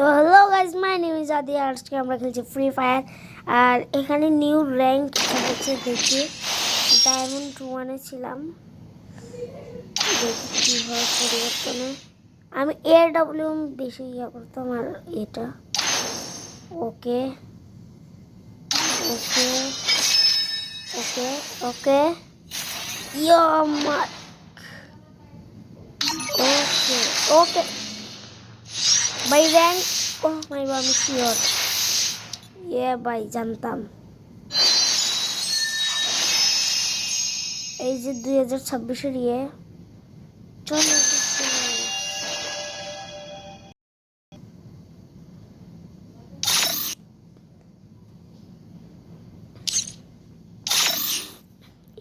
তো hello guys, my name is আদি। আজকে আমরা খেলছি ফ্রি ফায়ার। আর এখানে নিউ র্যাঙ্ক হচ্ছে, দেখি ডায়মন্ড 1-এ ছিলাম, দেখি কী হয় পরিবর্তনে। আমি AW বেশি করতাম। আর এটা ওকে ওকে ওকে ওকে ওকে ওকে বাই র্যাঙ্ক। ও মাই গড, আমি শিওর ভাই জানতাম। এই যে 2026-এর চলে এসেছে।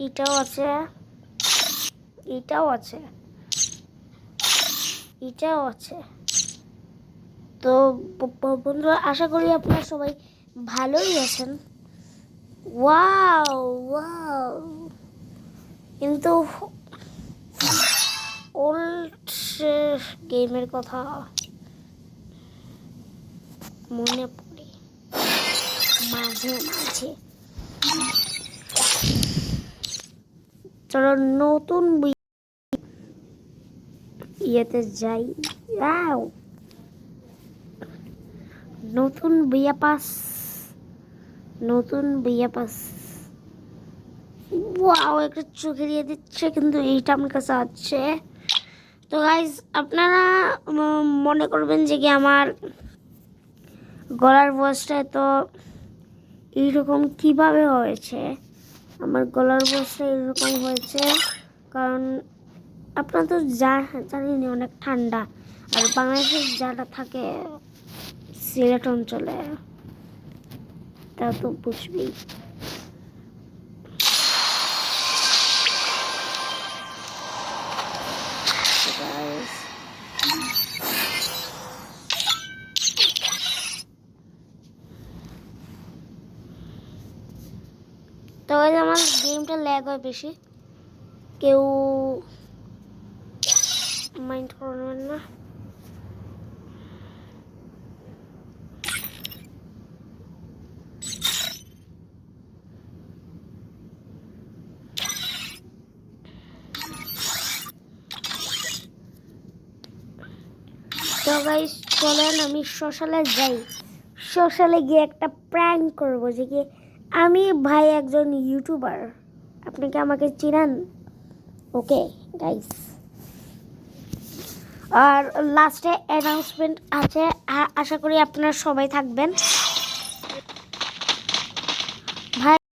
এটাও আছে, এটাও আছে, এটাও আছে। তো বন্ধুরা, আশা করি আপনারা সবাই ভালোই আছেন। ওয়াও ওয়াও, কিন্তু ওল্ড গেমের কথা মনে পড়ে মাঝে মাঝে। চলো নতুন ইয়েতে যাই। নতুন বিয়া পাস, নতুন বিয়া পাস। ওয়াও, একটা চোখে দিয়ে দিচ্ছে, কিন্তু এইটা আমার কাছে আছে। তো গাইজ, আপনারা মনে করবেন যে কি আমার গলার ভয়েসটা তো এইরকম কিভাবে হয়েছে। আমার গলার ভয়েসটা এরকম হয়েছে কারণ আপনারা তো জানেনই অনেক ঠান্ডা। আর বাংলাদেশের যারা থাকে সিলেট অঞ্চলে, তা তো বুঝবেই। তো আমার গেমটা ল্যাগ হয় বেশি, কেউ মাইন্ড করবেন না। তো গাইস, চলেন আমি সোশ্যালে যাই। সোশ্যালে গিয়ে একটা প্র্যাঙ্ক করব যে কি আমি ভাই একজন ইউটিউবার, আপনি কি আমাকে চিনেন? ওকে গাইস, আর লাস্টে অ্যানাউন্সমেন্ট আছে, আশা করি আপনারা সবাই থাকবেন।